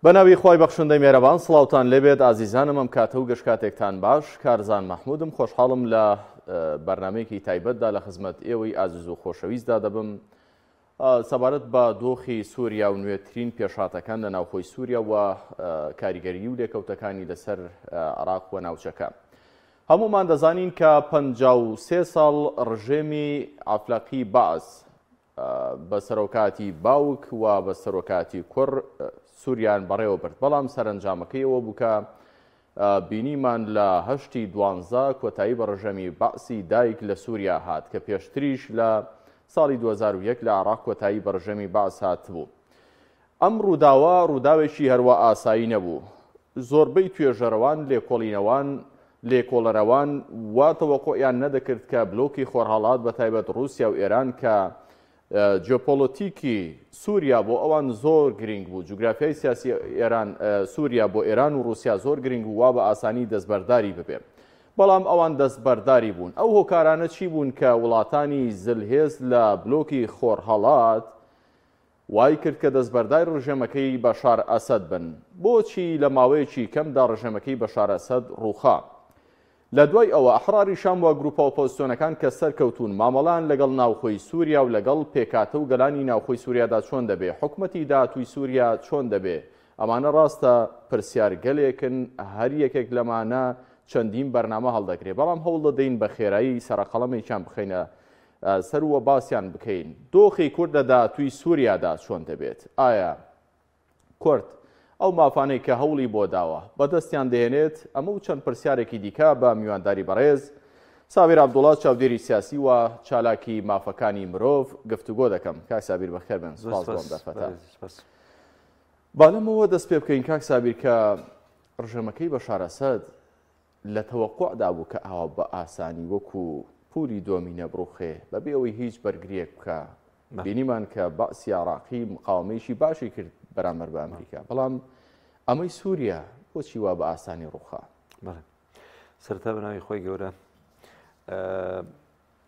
بەناوی خۆی بەخشندەی مێرەبان سڵاوتان لێبێت ئازیزانم ئەم کاتە و گەشت کاتێکتان باش کارزان مححمودم خۆشحاڵم لە بەرنمەیەکی تایبەتدا لە خزمەت ئێوەی ئازیز و خۆشەویستدا دەبم سەبارەت بە دۆخی سووریا و نوێترین پێشاتەکان لە ناوخۆی سووریا و کاریگەری و لێکەوتەکانی لەسەر عێراق و ناوچەکە. هەمومان دەزانین کە 53 ساڵ ڕژێمی عەفلەقی بەعس بە سەرۆکاتی باوک و بە سەرۆکاتی کوڕ سووریان بەڕێوە برد، بەڵام سەرنجامەکەیەوە بوو کە بینیمان لە هەشتی 12 کۆتایی بە ڕژەمی بەعسی دایک لە سووریا هات کە پێشتریش لە ساڵی 2001 لە عێراق کۆتایی بە ڕژەمی بەعس هات بوو. ئەم ڕووداوە ڕووداوێکی هەروە ئاسایی نەبوو. زۆربەی توێژەرەوان لێکۆڵەرەوان واتەوەقۆیان نەدەکرد کە بلۆکی خۆرهەڵات بە تایبەت رووسیا و ئێران کە جیۆپۆلیتیکی سووریا بۆ ئەوان زۆر گرنگ بوو، جوگرافیای سیاسی سووریا بۆ ئێران و رووسیا زۆر گرنگ بوو وا بە ئاسانی دەستبەرداری ببێ، بەڵام ئەوان دەستبەرداری بوون. ئەو هۆکارانە چی بوون کە وڵاتانی زلهێز لە بلۆکی خۆرهەڵات وای کرد کە دەستبەرداری ڕژێمەکەی بەشار ئەسەد بن. بۆچی لە ماوەیەکی کەمدا ڕژێمەکەی بەشار ئەسەد ڕووخا؟ لە دوای ئەوە ئەحراری شام وە گروپە ئۆپۆزیسیۆنەکان کە سەرکەوتون مامەڵان لەگەڵ ناوخۆی سووریا و لەگەڵ پێکاتە و گەلانی ناوخۆی سووریادا چۆن دەبێ، حکومەتی داهاتووی سووریا چۆن دەبێ، ئەمانە ڕاستە پرسیارگەلێکن، هەر یەکێک لەمانە چەندین بەرنامە هەڵدەگرێت، بەڵام هەوڵ دەدەین بە خێرایی سەرقەڵەمێکیان بخەینە سەر وە باسییان بکەین. دۆخی کورد لە داهاتووی سووریادا چۆن دەبێت؟ ئایا کورد ئەو مافانەی کە هەوڵی بۆ داوە بەدەستیان دێنێت؟ ئەمە و چەند پرسیارێکی دیکە بە میوانداری بەڕێز سابیر عەبدوڵڵا چاودێری سیاسی و چالاکی مافەکانی مرۆڤ گفتوگۆ دەکەم. کاک سابیر بەخێر بن. سپاس بۆم دەفەتە. با لەمەوە دەست پێ بکەین کاک سابیر کە ڕژێمەکەی بەشار ئەسەد لە تەوەقوعدا بوو کە ئاوا بە ئاسانی وەکو پولی دۆمینە بڕوخێ بەبێ ئەوەی هیچ بەرگریەک بکە. بینیمان کە بەعسی عێراقی مقاومەیەکی باشی کرد بەرامبەر بە ئەمریکا، بەڵام ئەمەی سووریا بۆچی وا بە ئاسانی ڕووخا؟ سەرەتا بەناوی خۆی گەورە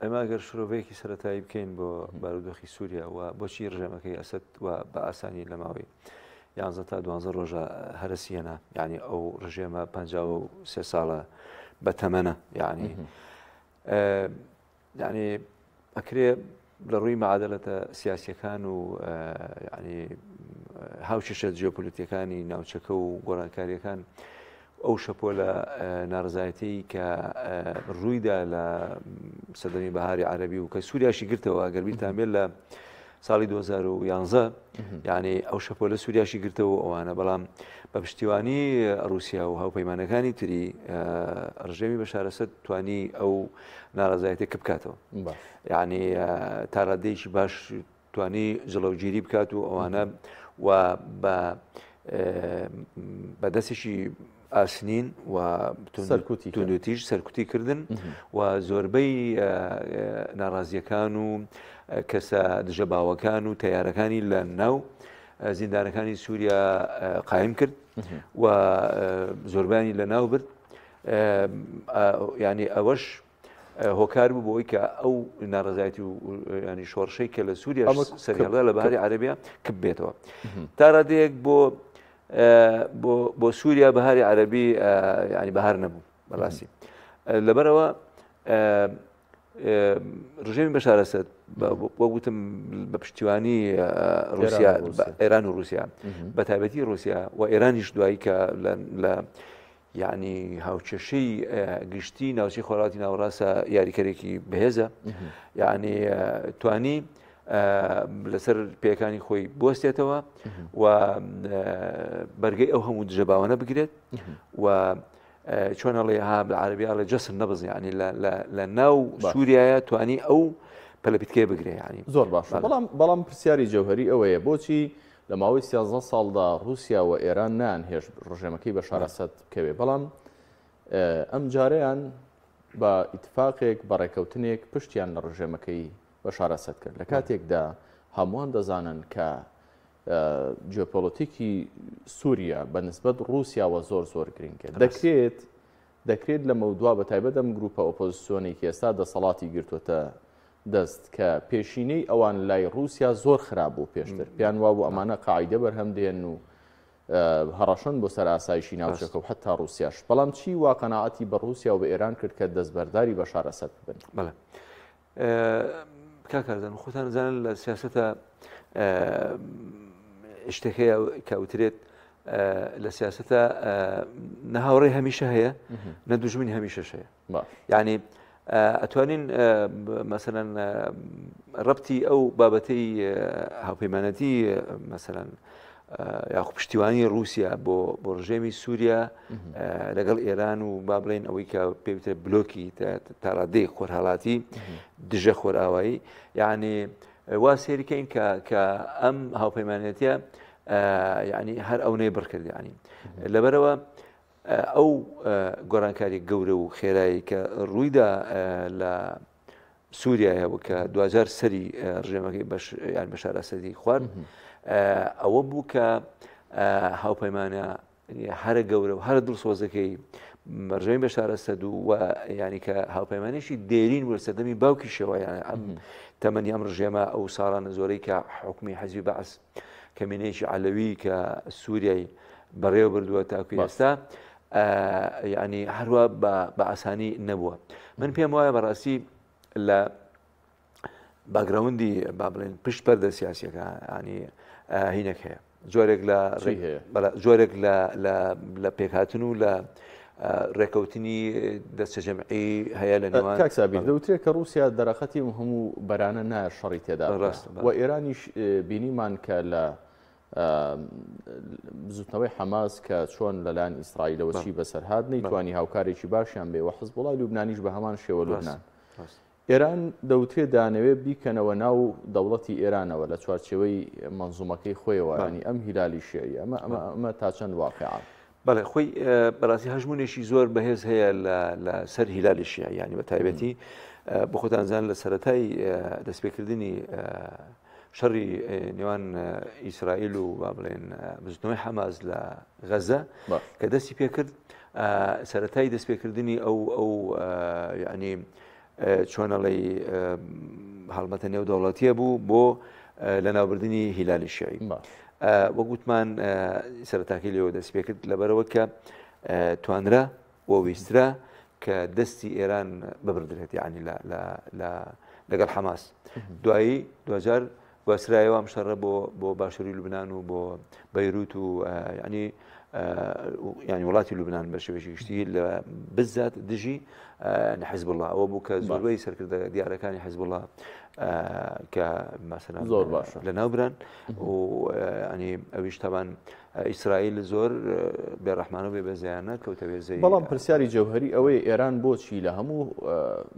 ئەمە ئەگەر شرۆڤەیەکی سەرەتایی بکەین بۆ بارودۆخی سووریا و بۆچی ڕژێمەکەی ئەسەد و بە ئاسانی لە ماوەی 11 تا 12 ڕۆژە هەرسیەنە، یعنی ئەو ڕژێمە 53 ساڵە بەتەمەنە، یعنی ئەکرێ لە ڕووی مەعادەلەتە سیاسیەکان و هاوشێشە جیۆپۆلیتیەکانی ناوچەکە و گۆڕانکاریەکان ئەو شەپۆ لە ناڕزایەتی کە ڕوویدا لە سەدەمی بەهاری عەرەبی و کە سووریاشی گرتەوە ئەگەر بیرتان بێت لە ساڵی 2011 یعنی ئەو شەپۆ لە سووریاشی گرتەوە ئەوانە، بەڵام بە پشتیوانی رووسیا و هاوپەیمانەکانی تری ڕژێمی بەشار ئەسەد توانی ئەو ناڕزایەتێکە بکاتەوە، یعنی تا ڕادەیەکی باش توانی جڵەوگیری بکات و ئەوانە و بە دەستێکی ئاسنین و توندوتیش سەرکوتی کردن و زۆربەی ناڕازیەکان و کەسە دژە باوەکان و تەیارەکانی لە ناو زیندانەکانی سووریا قایم کرد و زۆربیانی لە ناو برد. ینی ئەوەش هۆکار بوو بۆی کە ئەو ناڕزایەتی و ینی شۆڕشەی کە لە سووریا سەرهێڵدا لە بەهاری عەرەبیە کب بێتەوە. تا ڕادەیەک بۆ سووریا بەهاری عەرەبی ینی بەهار نەبوو بەڕاستی، لەبەرەوە ڕژێمی بەشار ئەسەد وەگوتم بە پشتیوانی رووسیا، ئێران و رووسیا، بە تایبەتی رووسیا و ئێرانیش دوایی کە لە یعنی هاوچەشەی گشتی ناوچەی خۆراتی ناوەڕاستە یاریکەرێکی بەهێزە، یعنی توانی لەسەر پێەکانی خۆی بوەستێتەوە و بەرگەی ئەو هەموو دژە باوانە بگرێت و چۆن هەڵێ ها لە عەرەبی ئەڵێ جەسن نەبز، یعنی لە ناو سووریایە توانی ئەو پەلەپیتکەی بگرێ. ینی زۆر باش. بەڵام پرسیاری جەوهەری ئەوەیە بۆچی لە ماوەی 13 ساڵدا رووسیا و ئێران نانهێشت ڕژێمەکەی بەشار ئەسەد بکەوێ، بەڵام ئەم جارەیان بە ئیتفاقێک بەڕێکەوتنێک پشتیان لە ڕژێمەکەی بەشار ئەسەد کرد، لە کاتێکدا هەمووان دەزانن کە جیۆپۆلیتیکی سووریا بە نسبەت رووسیاوە زۆر گرنگە. دەکرێت لە مەودوا بە تایبەت ئەم گروپە ئۆپۆزیسیۆنێکی ئێستا دەسەڵاتی گرتووەتە دەست کە پێشینەی ئەوان لای رووسیا زۆر خراپ بوو پێشتر، پیان وا بوو ئەمانە قاعیدە بەرهەم دێن و هەڕەشن بۆ سەر ئاسایشی ناوچەکە و حتا ڕوسیاش. بەڵام چی وا قەناعەتی بە ڕوسیا و بە ئێران کرد کە دەستبەرداری بەشار ئەسەد ببن؟ بەڵێ کاکارزان خۆتان زانن لە سیاسەتە شتێکەیە کەوترێت لە سیاسەتە نەهاوڕێی هەمیشە هەیە نە دوژمنی هەمیشەش هەیە. یعنی ئەتوانین مەسەلەن ڕەبتی ئەو بابەتەی هاوپەیمانەتی مەسەلەن یاخو پشتیوانی رووسیا بۆ ڕژێمی سووریا لەگەڵ ئێران و با بڵێن ئەوەی کە پێوترە بلۆکی تاڕادەی خۆرهاڵاتی دژە خۆرئاوایی یعنی وا سێریکەین کە ئەم هاوپەیمانەتیە یعنی هەر ئەوەی بڕکرد ینی لەبەرەوە ئەو گۆڕانکاری گەورە و خێرایی کە ڕوویدا لە سووریایەوە کە 2000 سەری ڕژێمەکەی یان بەشار ئەسەدی خوارد ئەوە بوو کە هاوپەیمانە هەرە گەورە و هەرە دڵسۆزەکەی ڕژێمی بەشار ئەسەد و ینی کە هاوپەیمانێکی دێرین وە سەردەمی باوکیشەوە یان ئەم تەمەنی ئەم ڕژێمە ئەو ساڵانە زۆرەی کە حکومی حەزبی بەعس کەمینەیەکی عەلەوی کە سووریای بەڕێوە بردووە تاکوی ئێستا ینی هەروە بە ئاسانی نەبووە. من پێم وایە بەڕاستی لە باگراوندی با بڵێن پشت پەردە سیاسیەکە ینی هینێک هەیە جۆرێک لە پێکهاتن و لە ڕێکەوتنی دەستە جەمعی هەیە لە نێوان کاکسابیر دەوترێت کە رووسیا دەرەخەتی هەموو بەرانە نایە شەڕی تێدا و ئێرانیش بینیمان کە لە زوتنەوەی حەماس کە چۆن لەلایەن ئیسرائیلەوە چی بەسەرهات نەیتوانی هاوکارێکی باشیان بێ و حزبوڵای لوبنانیش بە هەمان شێوە لوبنان. ئێران دەوترێت دانەوێت بیکەنەوە ناو دەوڵەتی ئێرانەوە لە چوارچێوەی مەنزومەکەی خۆیەوە ینی ئەم هیلالی شێعی ئەمە تا چەند واقعا. بەڵێ خۆی بەڕاستی هەژمونێکی زۆر بەهێز هەیە لە سەر هیلالی شیعی ینی بە تایبەتی بە خۆتانزان لە سەرەتای دەستپێکردنی شەڕی نێوان ئیسرائیل و با بڵێن بزوتنەوەی حەماس لە غەزە کە دەستی پێکرد سەرەتای دەستپێکردنی ئەو ینی چۆنەڵی هەڵمەتە نێو دەوڵەتیە بوو بۆ لەناوبردننی هیلالی شیعی. وەگوتمان سەرەتاکەی لێوە دەست پێ کرد لەبەرەوە کە توانرا وەویسترا کە دەستی ئێران ببردرێت یعنی لەگەڵ حەماس. دوایی 2000 گواسرایەوە ئەم شەڕە بۆ باشووری لوبنان و بۆ بەیروت و ینی وڵاتی لوبنان بە شێوەیەکی گشتی لە بزات دژی حیزب الله ئەوە بوو کە زۆربەی سەرکردە دیارەکانی حیزب الله کە مەسەلەن زۆر باشە لە ناوبران و ینی ئەویش تەبان ئیسرائیل زۆر بێڕەحمانە و بێبەزیانە کەوتە بێزەی. بەڵام پرسیاری جەوهەری ئەوەی ئێران بۆچی لە هەموو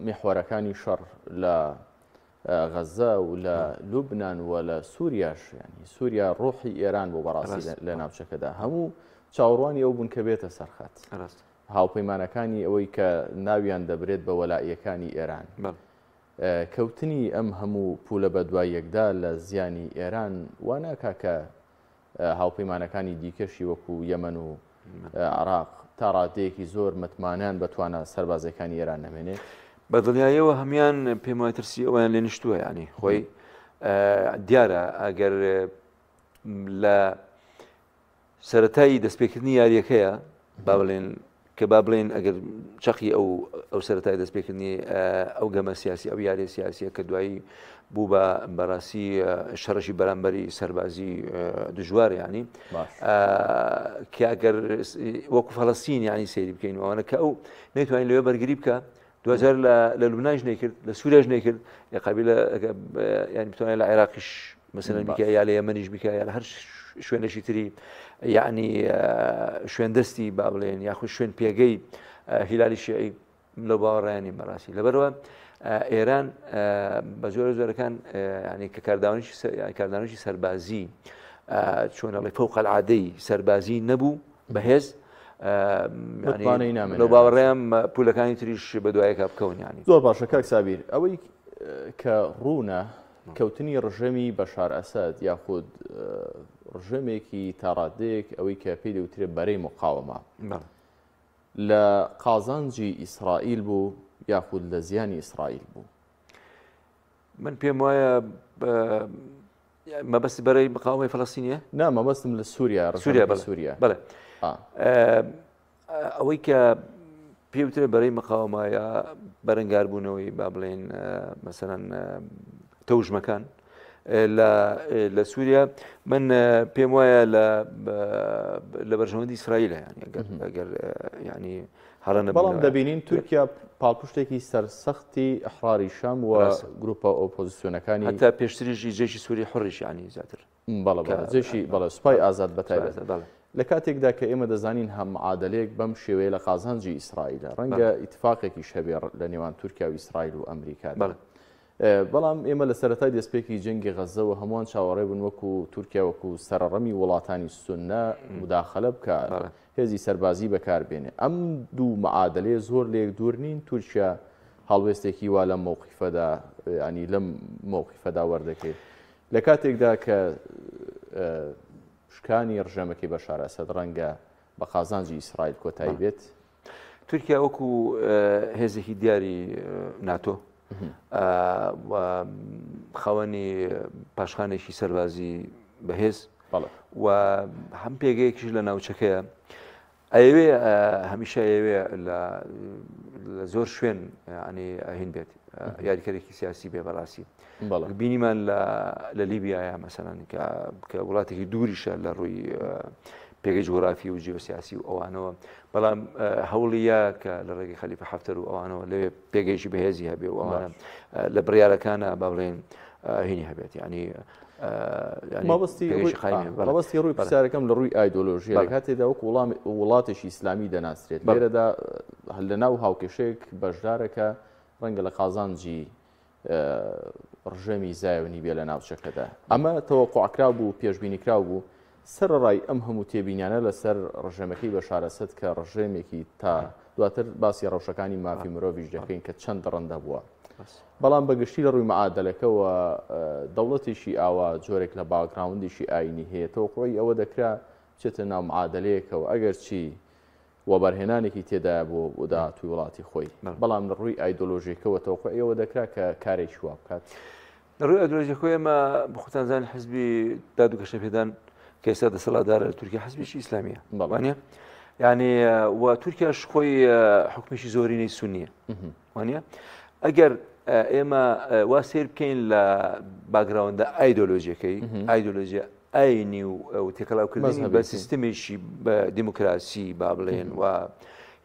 میحوارەکانی شەڕ لە غەزە و لە لوبنان و لە سووریاش ینی سووریا ڕۆحی ئێران بۆ بەڕاستی لە ناوچەکەدا هەموو چاوەڕوانی ئەو بوون کە بێتە سەرخات هاوپەیمانەکانی ئەوەی کە ناویان دەبرێت بە وەلایەکانی ئێران. کەوتنی ئەم هەموو پولە بە دوای یەکدا لە زیانی ئێران واناکا کە هاوپەیمانەکانی دیکەشی وەکو یەمەن و عێراق تا ڕادەیەکی زۆر متمانیان بەتوانە سەربازەکانی ئێران نەمێنێت. بە دڵنیاییەوە هەمان پێم وای ترسی ئەویان لێ نیشتووە ینی خۆی دیارە ئەگەر لە سەرەتایی دەستپێکردنی یاریەکەیە با بڵێن کە با بڵێن ئەگەر چەقی ئەو سەرەتای دەستپێکردنی ئەو گەمە سیاسی ئەو یاری سیاسیە کە دوایی بوو بە بەڕاستی شەڕەشی بەرامبەری سەربازی دژوار ینی کە ئەگەر وەکو فەڵەستین ینی سەیری بکەین ئەوانە کە ئەو نەیتوانین لەوێ بەرگری بکە 2000 لە لوبنانیش نەیکرد لە سووریاش نەیکرد یا قابلە ینی بتوانێت لە عێراقیش مەسەلەن بیکە یا لە یەمەنیش بیکە یا لە هەر شوێنێکی تری یعنی شوێن دەستی با بڵێن یاخود شوێن پێگەی هیلالی شیعی لە باوەڕایانی بەڕاستی لەبەرەوە ئێران بە زۆرە زۆرەکان ینی کە کاردانێکی سەربازی چۆنەڵی فەوق العادەی سەربازی نەبوو بەهێز لەو باوەڕێیان پولەکانی تریش بە دوایەکە بکەون ینی. زۆر باشە کاک سابیر ئەوەی کە ڕوونە کەوتنی ڕژەمی بەشار ئەسەد یاخود ڕژەمێکی تاڕادەیەک ئەوەی کە پێی دەوترێت بەرەی مقاومە لە قازانجی ئیسرائیل بوو یاخود لە زیانی ئیسرائیل بوو. من پێم وایە ما بەس بەرەی مقاومەی فەڵەستینیە؟ نا مەبەستم لە سووریا سووریا بەڵێ ئەوەی کە پێوترە بەرەی مقاومە یا بەرەنگاربوونەوەی با بڵێن مەسەڵەن تەوژمەکان لە سووریا من پێم وایە لە بەرژەوەندی ئیسرائیلە ئەگەر ینی هەڵە بەڵام دەبینین تورکیا پاڵپشتێکی سەرسەختی ئەحراری شام و گروپە ئۆپۆزیسیۆنەکانی تا پێشتریژی جێشی سووری حڕیش ینی زیاتر جێشی بەڵێ سوپای ئازاد بەتایبەت لە کاتێکدا کە ئێمە دەزانین هەم معادلەیەک بەم شێوەیە لە قازانجی ئیسرائیلە ڕەنگە ئیتفاقێکی شەبێ لە نێوان تورکیا و ئیسرائیل و ئەمریکا بەڵام ئێمە لە سەرەتای دەستپێکی جەنگی غەزەوە هەمووان چاوەڕێ بن وەکو تورکیا وەکو سەرڕەمی وڵاتانی سونە مداخەلە بکات هێزی سەربازی بەکاربێنێ ئەم دوو معادلەیە زۆر لێک دوور نین تورکیا هەڵوێستێکی وا لەم مووقیفەدا ینی لەم مووقیفەدا وەردەکەیت لە کاتێکدا کە شکانی ڕژەمەکەی بەشار ئەسەد ڕەنگە بە قازانجی ئیسرائیل کۆتایی بێت تورکیا وەکو هێزێکی دیاری ناتۆ خاوەنی پاشخانێکی سەربازی بەهێز و هەم پێگەیەکیش لە ناوچەکەیە ئەوێ هەمیشە ئەوێ لە زۆر شوێن ینی ئەهین بێت یاریکەرێکی سیاسی بێ بەڕاستی بینیمان لە لیبیایە مەسەڵەن کە وڵاتێکی دووریشە لە ڕووی پێگەی جغرافی و جیۆسیاسی و ئەوانەوە بەڵام هەوڵیە کە لە ڕێگەی خەلیفە حەفتەر و ئەوانەوە لەوێ پێگەیشی بەهێزی هەبێ و ئەوانە لە بڕیارەکانە با بڵێن هینی هەبێت ینی مەبەستی ڕووی پرسیارەکەم لە ڕووی ئایدۆلۆژیە لە کاتێدا وەکو وڵاتێکی ئیسلامی دەناسرێت لێرەدا لە ناو هاوکێشەیەک بەشدارەکە ڕەنگە لە قازانجی ڕژەمی زایونی بێ لە ناوچەکەدا ئەمە تەوەقوعکرا بوو پێشبینیکرا بوو سەرڕای ئەم هەموو تێبینیانە لەسەر ڕژەمەکەی بەشار ئەسەد کە ڕژێمێکی تا دواتر باسی ڕەوشەکانی مافی مرۆڤیش دەکەین کە چەند ڕەندە بووە بەڵام بەگشتی لە ڕووی معادلەکەەوە دەوڵەتێکی ئاوا جۆرێک لە باگراوندێکی ئاینی هەیە تەوەقوعی ئەوە دەکرا بچێتە ناو معادلەیەکەوە ئەگەر چی وەبەرهێنانێکی تێدایە بۆ داهاتووی وڵاتی خۆی بەڵام لە ڕووی ئایدۆلۆژیەکەەوە تەوەقوعی ئەوە دەکرا کە کارێکی وا بکات لە ڕووی ئایدۆلۆژیەکەی ئێمە بخۆتانزان حزبی دادوکەشە پێدان کە ئێستا دەسەڵاتدارە لە تورکیا حزبێکی ئیسلامیە وانە یعنی و تورکیاش خۆی حکومێکی زۆرینەی سونیە وانە ئەگەر ئێمە وا سیر بکەین لە باگراوندە ئایدۆلۆژیەکەی ئایدۆلۆژیە ئاینی و تێکەڵاوکردنی بە سیستمێکی بە دیموکراسی با بڵێن و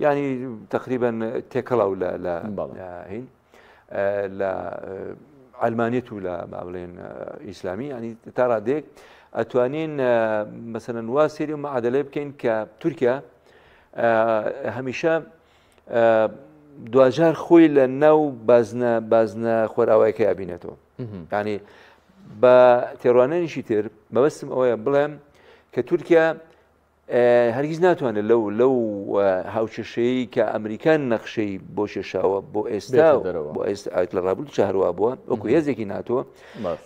ینی تقریبا تێکەڵاو هین لە ئەلمانیەت و لە با بڵێن ئیسلامی ینی تا ڕادێک ئەتوانین مەسەلەن وا سێری و معادلە بکەین کە تورکیا هەمیشە دوجار خۆی لە ناو بازنە خۆراوایەکە یابینێتەوە ینی بە تێڕوانێنیشی تر مەبەستم ئەوەیە بڵێم کە تورکیا هەرگیز ناتوانێت لەو هاوچەشەیە کە ئەمریکان نەخشەی بۆ شێشاوە بۆ ئێستا بۆ ئێستا لە ڕابردوو هەروە بووە وەکو هێزێکی ناتۆ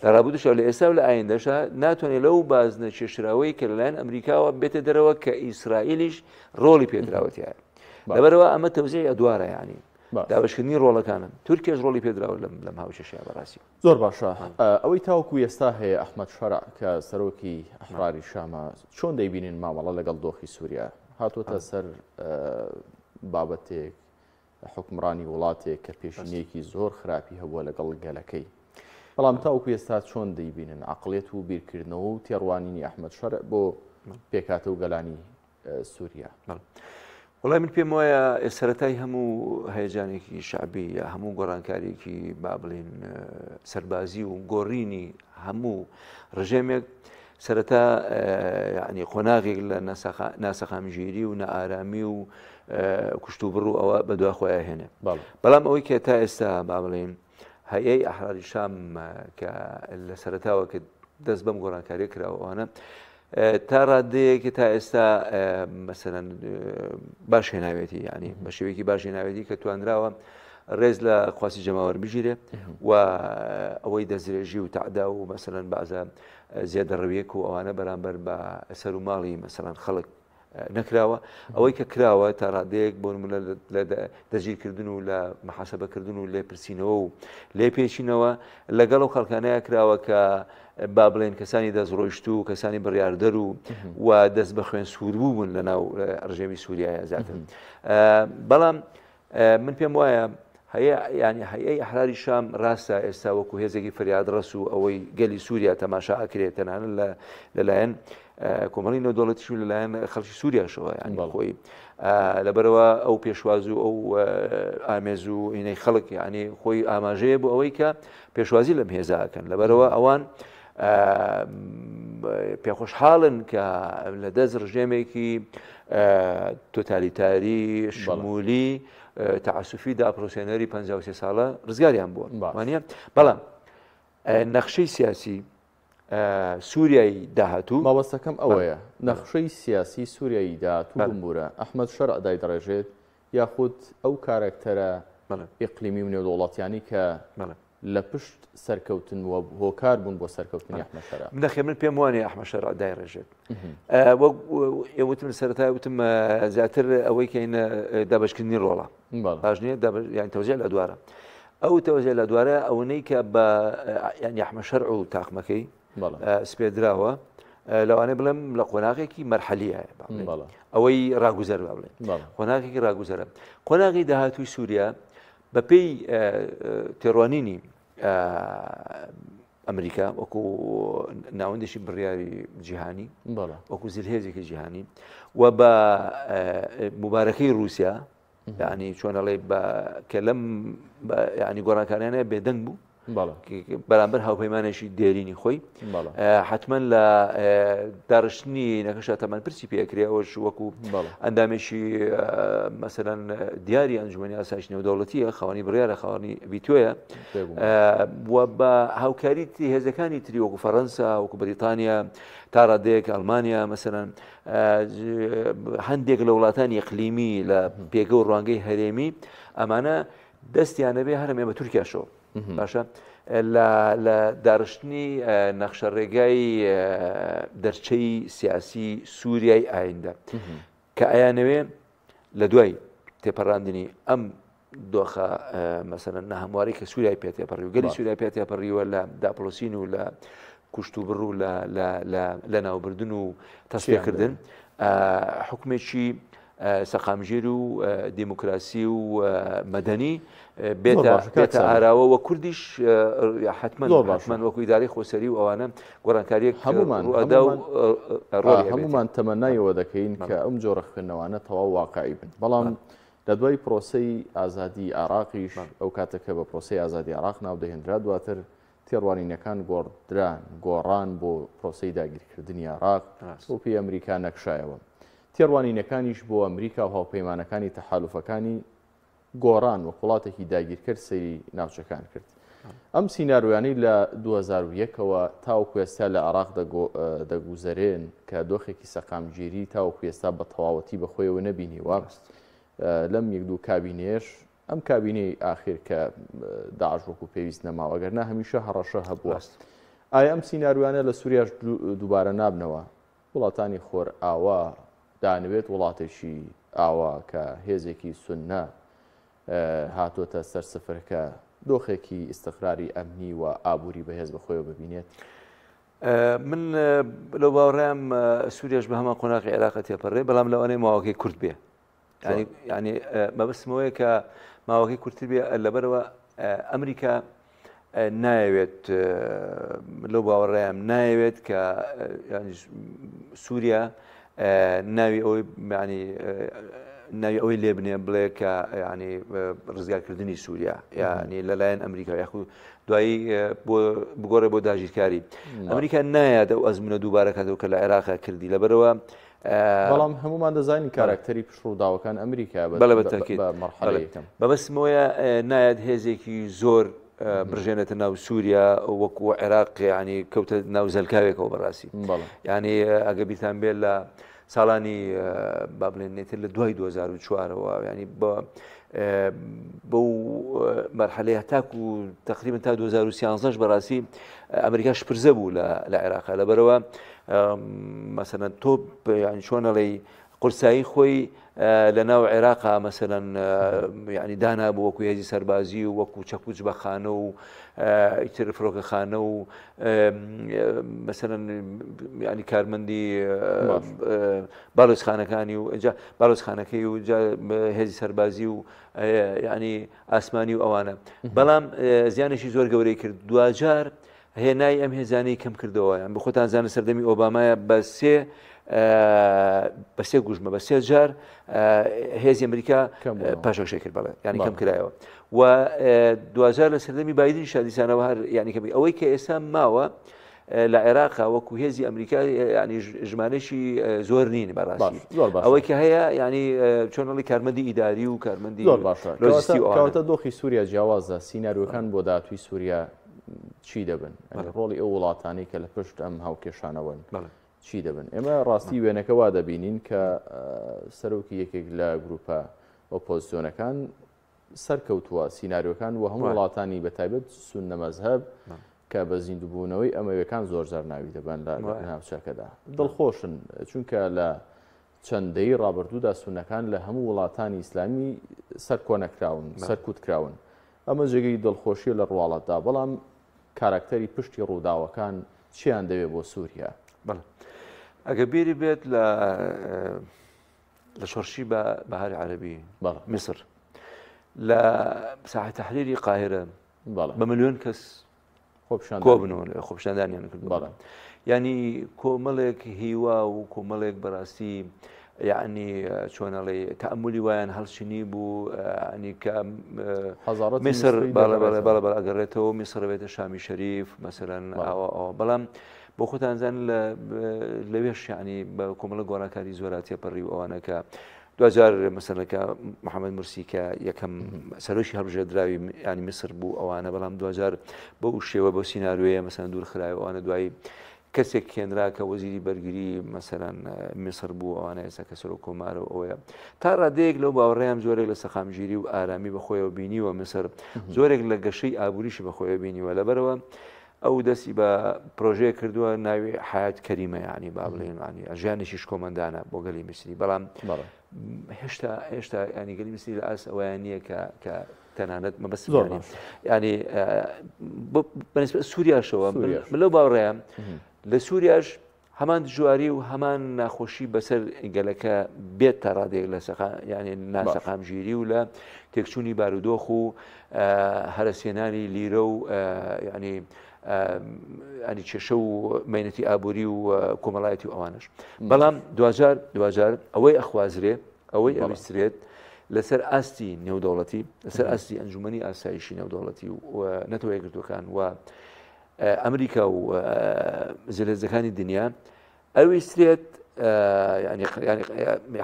لە ڕابردوو لە ئێستا و لە ئایندەشە ناتوانێت لەو بازنە کێشراوەی کە لەلایەن ئەمریکاوە بێتە دەرەوە کە ئیسرائیلیش ڕۆڵی پێدراوەتیایە لەبەرەوە ئەمە تەوزیعی ئەدوارە ینی دابشکردنی ڕۆڵەکانن تورکیاش ڕۆڵی پێدراوە لەم هاوچەشەیە بەڕاستی زۆر باشە ئەوەی تاوەکو ئێستا هەیە ئەحمەد شەرع کە سەرۆکی ئەحراری شامە چۆن دەیبینین مامەڵە لەگەڵ دۆخی سووریا هاتوۆتە سەر بابەتێک حکمڕانی وڵاتێک کە پێشینەیەکی زۆر خراپی هەبووە لەگەڵ گەلەکەی بەڵام تاوەکو ئێستا چۆن دەیبینن عەقڵێت و بیرکردنەوە و تێڕوانینی ئەحمەد شەرع بۆ پێکاتە و گەلانی سووریا وڵای من پێم وایە سەرەتای هەموو هەیەجانێکی شعبی یا هەموو گۆڕانکاریێکی با بڵێن سەربازی و گۆڕینی هەموو ڕژێمێک سەرەتا ینی قۆناغێک لە ناسەخامژیری و نەئارامی و کوشت و بڕوو ئەوە بەدوا خۆیان هێنێ بەڵام ئەوەی کە تا ئێستا با بڵێن هەیەی ئەحراری شام کە لە سەرەتاوە کە دەست بەم گۆڕانکاریە کراوەوانە تا ڕادەیەکی تا ئێستا مەسەلەن باش هێناوێتی ینی بە شێوەیەکی باش هێناوێتی کە توانراوە ڕێز لە خواسی جەماوەەر بژیرێ و ئەوەی دەزرێژی و تعدا و مەسەلەن بازە زیادە ڕەویەک و ئەوانە بەرامبەر بە سەر و ماڵی مەسەلەن خەڵک نەکراوە ئەوەی کە کراوە تا ڕادەیەک بۆ لە دەگیرکردن و لە محاسبەکردن و لێپرسینەوە و لێ پێچینەوە لەگەڵ و خەڵکانەیە کراوە کە با بڵێن کەسانی دەستڕۆیشت و کەسانی بڕیاردەر و دەست بە خوێن سووربوو بوون لە ناو ڕژێمی سووریایە زیاتر بەڵام من پێم وایە ینی هەیەی ئەحراری شام ڕاستە ئێستا وەکو هێزێکی فریادڕەس و ئەوەی گەلی سووریا تەماشا ئەکرێت تەنانەت لەلایەن کۆمەڵی نەودەوڵەتیش و لەلایەن خەڵکی سووریاشەوە ینی خۆی لەبەرەوە ئەو پێشواز و ئەو ئامێز و هینەی خەڵک ینی خۆی ئاماژەیە بۆ ئەوەی کە پێشوازی لەم هێزاکەن لەبەرەوە ئەوان پێخۆشحاڵن کە لە دەست ڕژێمێکی تۆتالیتاری شمولی تعسفی داپرۆسیۆنەری 53 ساڵە ڕزگاریان بووە وانە بەڵام نەخشەی سیاسی سووریایی داهاتوو ماوەستەکەم ئەوەیە نەخشەی سیاسی سووریایی داهاتوو بمبورە ئەحمەد شەرع دایدڕێژێت یاخود ئەو کارکتەرە ئیقلیمی و نێودوڵەتیانی کە لە پشت سەرکەوتن و هۆکار بوون بۆ سەرکەوتنی ئەحمەد شەرع منەخێ من پێم وانێ ئەحمەد شەرع دایڕێژێت وتم سەرەتای وتم زیاتر ئەوەی کە هینە دابشکردنی ڕۆڵە باش نییە یان تەوزیع لە دوارە ئەو تەوزیع لە دوارە ئەوەی کە بە ینی ئەحمەد شەرع و تاقمەکەی سپێدراوە لەوانەیە بڵێم لە قۆناغێکی مەرحەلیە ئەوەی ڕاگوزەر با بڵێن قۆناغێکی ڕاگوزەرە قۆناغی داهاتووی سووریا بەپێی تێڕوانینی ئەمریکا وەکو ناوەندێکی بڕیاری جیهانی وەکو زیرهێزێکی جیهانی و بە مبارەکەی رووسیا یعنی چۆنەڵێ کە لەم ینی گۆڕانکاریانە بێدەنگ بوو بەرامبەر هاوپەیمانێکی دێرینی خۆی حتمما لە داڕشتنی نەخشە تەمەنپرسی پێکرێ ئەوەش وەکو ئەندامێکی مەسەرەن دیاری ئەنجومەنی ئاسایشی نێودەوڵەتیە خاوەنی بڕیارە خاوەنی ڤیتۆیە و بە هاوکاری هێزەکانی تری وەکو فەڕەنسا وەکو بریتانیا تا ڕادەیەک ئەڵمانیا مەسەرەن هەندێک لە وڵاتانی ئیقلیمی لە پێگە و ڕوانگەی هەرێمی ئەمانە دەستیانەبێ هەرمێ بە تورکیاشەوە باشە لە داڕشتنی نەخشە ڕێگای دەرچەی سیاسی سووریای ئایندە کە ئایانەوێ لە دوای تێپەڕاندنی ئەم دۆخە مەسەرەن هەمواری کە سووریای پێ تێپەڕی و گەلی سووریای پێ تێپەڕیوە لە داپۆلۆسین و لە کوشت و بڕ و لە ناوبردن و تەسبێکردن حکومێکی سەقامژێر و دیموکراسی و مەدەنی بێتە ئاراوە و کوردیش حتمما وەکو ئیداری خۆسەری و ئەوانە گۆڕانکاریەک هەمومان تەمەنایەوە دەکەین کە ئەم جۆرە خوێندنەوانە تەواو واقعی بن بەڵام لە دوای پرۆسەی ئازادی عێراقیش ئەو کاتەکە بە پرۆسەی ئازادی عێراق ناودەهێنرا دواتر تێڕوانینەکان گۆڕان بۆ پرۆسەی داگیرکردنی عێراق بۆ پێی ئەمریکا نەکشایەوە تێڕوانینەکانیش بۆ ئەمریکا و هاوپەیمانەکانی تەحالوفەکانی گۆڕان و وڵاتێکی داگیرکرد سەیری ناوچەکان کرد ئەم سیناریۆیانەی لە 2001ەوە تاوەکو ئێستا لە عێراق دەگوزەرێن کە دۆخێکی سەقامگیری تاوەکو ئێستا بە تەواوەتی بەخۆیەوە نەبینیوە لەم یەک دوو کابینێش ئەم کابینەی ئاخر کە داعش وەکو پێویست نەماوە ئەگەرنا هەمیشە هەڕەشە هەبووە ئایا ئەم سیناریۆیانە لە سووریاش دووبارە نابنەوە وڵاتانی خۆر ئاوا دانوێت وڵاتێکی ئاوا کە هێزێکی سونە هاتوۆتە سەرسفرکە دۆخێکی ئیستقراری ئەمنی و ئابووری بەهێز بەخۆیەوە ببینێت من لەو باوەڕێم سووریاش بە هەمان قۆناغی عێراق تێپەڕێ بەڵام لەوانەیە ماوەکەی کورت بێ ینی مەبەستمەوەیە کە ماوەکەی کورتتر بێ لەبەرەوە ئەمریکا نایەوێت لەو باوەڕێم نایەوێت کە سووریا ناوی ئەوەی ناوی ئەوەی لێ بنێ بڵێ کە ینی ڕزگارکردنی سووریا یعنی لەلایەن ئەمریکا یاخود دوایی بگۆڕێ بۆ داژیرکاری ئەمریکا نایەت ئەو ئەزمونە دووبارەکاتەوە کە لە عێراقا کردی لەبەرەوە بەڵام هەمومان دەزانین کارکتەری پشڕووداوەکان ئەمریکا بەبەستمەوەیە نایەت هێزێکی زۆر برژێنێتە ناو سووریا وەکو عێراق ینی کەوتە ناو زەلکاوێکەوە بەڕاستی ینی ئەگە بیتان بێت لە ساڵانی با بڵێن نێتر لە دوای 2004ەوە ینی بەو مەرحەلەیە تاکو و تقریبا تا 2013 بەڕاستی ئەمریکا شپرزە بوو لە عێراقا لەبەرەوە مەسەلەن تۆ ینی چۆنەڵێ قورسایی خۆی لە ناو عێراقا مەسەلاً یعنی دانا بوو وەکو هێزی سەربازی و وەکو چەپوچ بەخانە و ئیتر فرۆکەخانە و مەسەلاً ینی کارمەندی باڵۆزخانەکانی و باڵۆزخانەکەی و هێزی سەربازی و ینی ئاسمانی و ئەوانە بەڵام زیانێکی زۆر گەورەی کرد دوجار هێنای ئەم هێزانەی کەم کردەوە یان بخۆتان زانە سەردەمی ئۆبامایە بە سێ گوژمە بە سێ جار هێزی ئەمریکا پاشەکشەی کرد بەڵێ ینی کەم کرایەوە و دوجار لە سەردەمی بایدنی شادیسانەوە هەر ینی کەمی ئەوەی کە ئێستا ماوە لە عێراقا وەکو هێزی ئەمریکا ینی ژمانێکی زۆر نین بەڕاستی ئەوەی کە هەیە ینی چۆنەڵی کارمەندی ئیداری و کارمەندی لۆجستیکەواتە دۆخی سووریا جیاوازە سیناریۆکان بۆ داهاتووی سووریا چی دەبن ڕۆڵی ئەو وڵاتانی کە لە پشت ئەم هاوکێشانەوەن چی دەبن ئێمە ڕاستی وێنەکە وا دەبینین کە سەرۆکی یەکێک لە گروپە ئۆپۆزیسیۆنەکان سەرکەوتووە سیناریۆکان و هەموو وڵاتانی بەتایبەت سوننە مەزهەب کە بە زیندووبوونەوەی ئەمەوەکان زۆر جار ناوی دەبن لە ناوچەکەدا دڵخۆشن چونکە لە چەندەی ڕابردوودا سونەکان لە هەموو وڵاتانی ئیسلامی سەر کۆنەکراون سەرکوتکراون ئەمە جێگەی دڵخۆشیە لە ڕواڵەتدا بەڵام کاراکتەری پشتی ڕووداوەکان چیان دەوێت بۆ سووریا ئەگە بیری بێت لە شۆرشی بەهاری عەرەبی میسر لە ساحە تەحریری قاهرە بە ملیۆن کەس کۆبنەوە خۆپیشاندانیان کرد ینی کۆمەڵێک هیوا و کۆمەڵێک بەڕاستی یعنی چۆنەڵێ تەئەمولی وایان هەڵچنی بوو ینی کە میسر ئەگەڕێتەوە میسر بێتە شامی شەریف مەسەلاً بەڵام بۆ خۆتانزان لەوێش ینی بە کۆمەڵە گۆڕانکاری زۆراتیە پەڕی و ئەوانەکە دوجار مەسەلەکە محەممەد مرسی کە یەکەم سەرۆشی هەڵبژێردراوی ینی میسر بوو ئەوانە بەڵام دوجار بۆ شێوە بۆ سیناروەیە مەسەن دوور خرایەوە ئەوانە دوایی کەسێک کێنرا کە وەزیری بەرگری مەسەلاً میسر بوو ئەوانە ئێستا کە سەرۆک کۆمارەوە ئەوەیە تا ڕادەیەک لەو باوەڕێیان زۆرێک لە سەخامگیری و ئارامی بەخۆیەوە بینیوە میسر زۆرێک لە گەشەی ئابووریشی بەخۆیە بینیوە لەبەرەوە ئەو دەستی بە پرۆژەیە کردووە ناوی حیات کەریمە ینی با بڵێن ینی ژیانێکیش کۆمەندانە بۆ گەلی میسری بەڵام هێشتا ینی گەلی میسری لە ئاس ئەویان نییە کە تەنانەت مەبەست ینی بەنسبەت سووریاشەوە لەو باوەڕێیە لە سووریاش هەمان دژواری و هەمان ناخۆشی بەسەر گەلەکە بێت تا ڕادێک لە ینی ناسەقامگیری و لە تێکچوونی بارودۆخ و هەرەسێنانی لیرە و ینی ئەنی کێشە و مەینەتی ئابووری و کۆمەڵایەتی و ئەوانش بەڵام دوجار ئەوەی ئەخوازرێ ئەوەی ئەویسترێت لەسەر ئاستی نێودەوڵەتی لەسەر ئاستی ئەنجومەنی ئاسایشی نێودەوڵەتی و نەتەوە یەکگرتوەکان و ئەمریکا و زلێزەکانی دنیا ئەویسترێت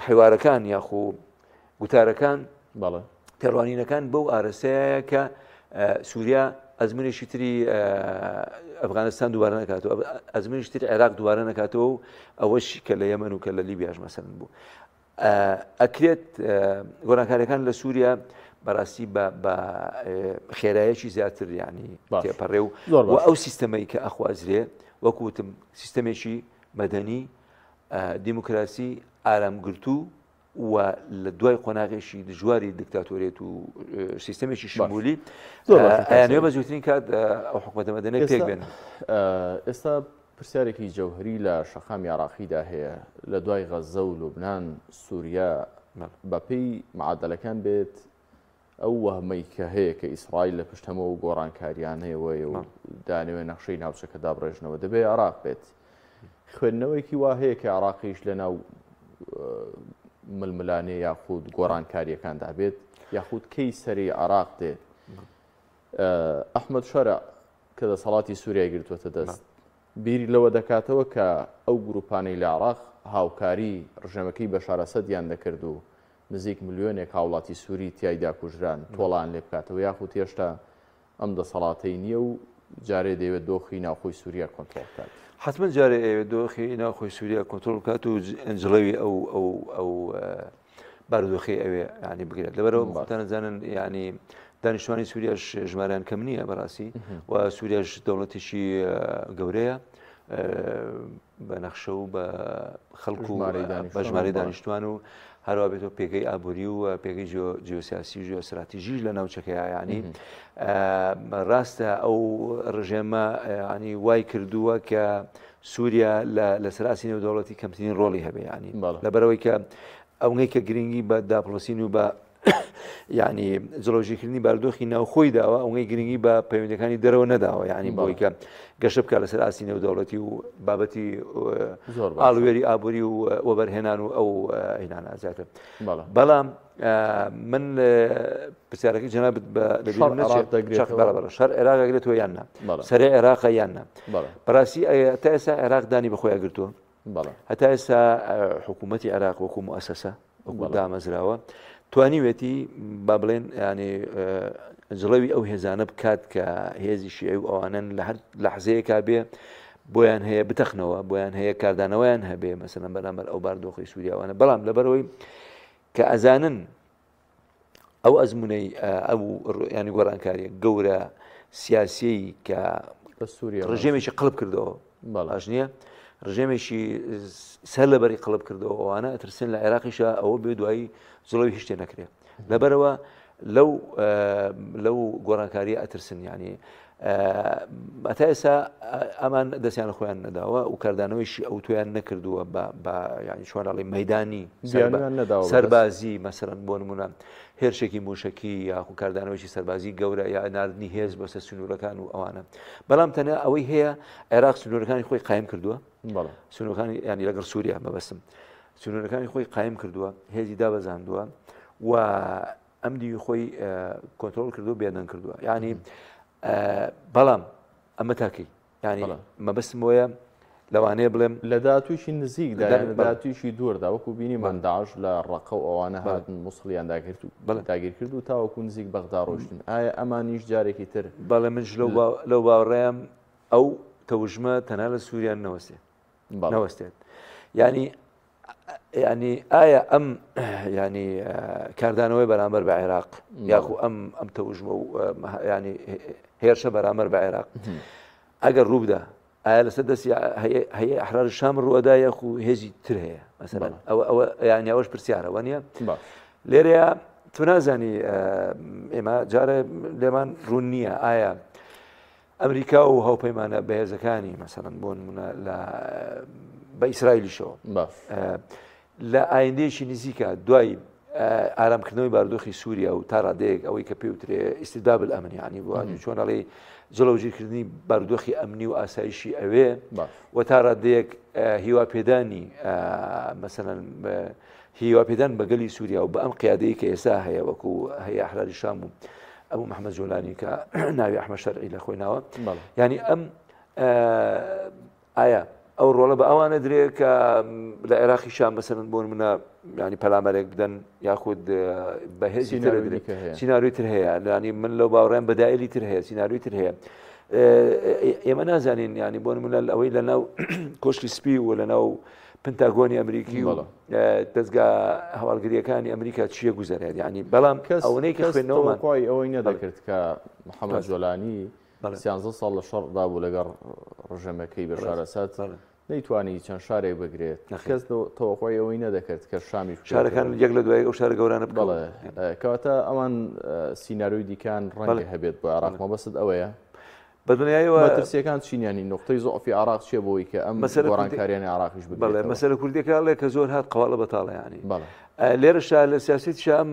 حیوارەکان یاخو گوتارەکان تێڕوانینەکان بەو ئارەسەیە کە سووریا ئەزمونێکی تری ئەفغانستان دووبارە نکاتەوە ئەزمونێکی تری عێراق دووبارە نکاتەوە و ئەوەش کە لە یەمەن و کە لە لیبیاش مەسەلەن بوو ئەکرێت گۆڕانکاریەکان لە سووریا بەڕاستی بە خێرایەکی زیاتر ینی تێپەڕێ و ئەو سیستەمەی کە ئەخوازرێ وەکوتم سیستەمێکی مەدەنی دیموکراسی ئارامگرتو و لە دوای قۆناغێکی دژواری دیکتاتۆریەت و سیستەمێکی شمولی ئەیانەوە بە زووترین کات ئەو حکومەتە مەدەنیە پێک بێن ئێستا پرسیارێکی جەوهری لە شەقامی عێراقیدا هەیە لە دوای غەزە و لوبنان سووریا بەپێی معادلەکان بێت ئەو وەهمەی کە هەیە کە ئیسرائیل لە پشتەمە و گۆڕانکاریان هەیەوەیە و دانەوێت نەخشەی ناوچەکە دابڕێژنەوە دەبێت عێراق بێت خوێندنەوەیکی وا هەیە کە عێراقیش لە ناو ململانێ یاخود گۆڕانکاریەکاندا بێت یاخود کەی سەری عێراق دێت ئەحمەد شەرع کە دەسەڵاتی سووریای گرتووەتە دەست بیری لەوە دەکاتەوە کە ئەو گروپانەی لە عێراق هاوکاری ڕژەمەکەی بەشار ئەسەدیان دەکرد و نزیک ملیۆنێک هاوڵاتی سووری تیایدا کوژران تۆڵان لێ بکاتەوە یاخود هێشتا ئەم دەسەڵاتەی نییە و جارێ دەوێت دۆخی ناوخۆی سووریا کۆنتڕۆڵ بکات حتمما جارێ ئەوێت دۆخی ناوخۆی سووریا کۆنتڕۆڵ بکات و ئەنجڵەوی ئەو بارودۆخی ئەوێ ینی بگرێت لەبەرەوە خۆتانەزانن ینی دانیشتوانی سووریاش ژمارەیان کەم نییە بەڕاستی و سووریاش دەوڵەتێکی گەورەیە بە نەخشە و بە خەڵک و بەژمارەی دانیشتوان و هەروە بێتەوە پێگەی ئابووری و پێگەی جیۆسیاسی و جیۆستراتیژیش لە ناوچەکەیە ینی ڕاستە ئەو ڕژێمە ینی وای کردووە کە سووریا لە سەراسی نێودەوڵەتی کەمترین ڕۆڵی هەبێ ینی لەبەرەوەی کە ئەوەی کە گرنگی بە داپڵۆسین و بە ینی جڵۆژیکردنی بارودۆخی ناوخۆی داوە ئەوەی گرنگی بە پەیوەندەکانی دەرەوە نەداوە ینی بۆی کە گەشت بکە لە سەراسی نێودەوڵەتی و بابەتی ئاڵوێری ئابووری و وەبەرهێنان و ئەو هینانە زیاتر بەڵام من پرسیارەکەی جەنابەت بە شەر عێراقەگرێتەوە یان نا سەرێ عێراقە یان نا بەڕاستی تا ئێستا عێراق دانی بەخۆیان گرتووە هەتا ئێستا حکوومەتی عێراق وەکو موسسە وەکو دامەزراوە توانیوێتی با بڵێن ینی جڵەوی ئەو هێزانە بکات کە هێزی شیعی و ئەوانن لە هەر لەحزەیەکا بێ بۆیان هەیە بتەخنەوە بۆیان هەیە کاردانەوەیان هەبێ مەسەلەن بەرامبەر ئەو بارودۆخی سووریاوانە بەڵام لەبەرەوەی کە ئەزانن ئەو ئەزمونەی ئەو ینی گۆڕانکاریە گەورە سیاسی کە ڕژێمێکی قڵب کردەوە باش نییە ڕژێمێکی سەر لەبەری قڵب کردەوە ئەوانە ئەترسن لە عێراقیشە ئەوە بێ دوایی زڵەوی هیچ شتێ نەکرێت لەبەرەوە لەو گۆڕانکاریە ئەترسن ینی ئەتا ئێستا ئەمان دەستیانە خۆیان نەداوە و کاردانەوەیشی ئەو تۆیان نەکردووە بە ینی چۆناڵی مەدانی سەربازی مەسەرەن بۆ نمونە هێرشێکی موشکی یاخو کاردانەوەیکی سەربازی گەورە یا ناردنی هێز بەسە سنوورەکان و ئەوانە بەڵام تەنیا ئەوەی هەیە عێراق سنوورەکانی خۆی قایم کردووە سنوورەکانی ینی لەگەڵ سووریا مەبەستم سنوورەکانی خۆی قایم کردووە هێزی دابەزاندووە و ئەمدی خۆی کۆنتترۆل کردو بێدەن کردووە ینی بەڵام ئەمە تاکەی ینی مەبەستم وەیە لەوانەیە بڵێم لە داهاتوویشی نزیکدا داهاتویشی دووردا وەکو بینی مەنداعش لە ڕقە و ئەوانە هاتن موسڵیان داگرت و داگیر کرد و تاوەکو نزیک بەغدا ڕۆشتن ئایا ئەمانیش جارێکی تر بەڵێ منش لەو باوەڕێم ئەو تەوژمە تەنها لە سووریان نەوەستێت ینی ئایا ئەم ینی کاردانەوەی بەرامبەر بە عێراق یاخو ئەم تەوژمە و ینی هێرشە بەرامبەر بە عێراق ئەگەر ڕووبدا ئایا لەسەر دەستی هەیە ئەحرار شام ڕوەدا یاخو هێزی تر هەیە مەسەلەن ئەوە ینی ئەوەش پرسیارەوە نییە لێرەیە تو نازانی ئێمە جارە لێمان ڕوون نییە ئایا ئەمریکا و هاوپەیمانە بەهێزەکانی مەسەلەن بۆ نمونە بە ئیسرائیلیشەوە لە ئایندەیەکی نزیکە دوای ئارامکردنەوەی بارودۆخی سووریا و تا ڕادەیەک ئەوەی کە پێوترێ ئیستیداد الئەمن ینی بۆ چۆنەڵێ جڵەوجیرکردنی بارودۆخی ئەمنی و ئاسایشی ئەوێ و تا ڕادەیەک هیواپێدانی مەسەلەن هیواپێدان بەگەلی سووریا و بە ئەم قیادەیە کە ئێستا هەیە وەکو هەیە ئەحراری شام و ئەبوو محەممەد جۆلانی کە ناوی ئەحمەد شەرعی لە خۆی ناوە ینی ئەم ئایا ئەو ڕۆڵە بە ئەوانە درێ کە لە عێراقی شام بەسەرن بۆ منە ینی پەلامەرێک بدەن یاخود بەهێزی سیناریۆی تر هەیە ینی من لەو باوەڕیان بەدایلی تر هەیە سیناریۆی تر هەیە ئێمە نازانین ینی بۆ منە ئەوەی لە ناو کۆشکی سپی و لە ناو پنتاگۆنی ئەمریکی و دەستگا هەواڵگریەکانی ئەمریکا چیە گوزارێت ینی بەڵام ئەوەی کە خوێندنەوەمان ئەوەی نەدەکرد کە محەممەد جۆلانی 13 ساڵ لە شەڕدا بوو لەگەڵ ڕژەمەکەی بەشار ئەساد نەیتوانی چەند شارێک بگرێت کەس تەوەقۆی ئەوەی نەدەکرد کە شامی شارەکان یەک لە دوای ئەو شارە گەورانە بڵێ کەواتە ئەوان سیناریۆی دیکان ڕەنگە هەبێت بۆ عێراق مەبەست ئەوەیە بە دنیایەوە مەترسیەکان چینیانی نقطەی زۆفی عێراق چیە بۆی کە ئەم گۆڕانکاریانی عێراقیش بڵێ مەسەلە کوردیەکە لێ کە زۆر هات قەواڵە بەتاڵە ینی لێرەشا لە سیاسەتی شام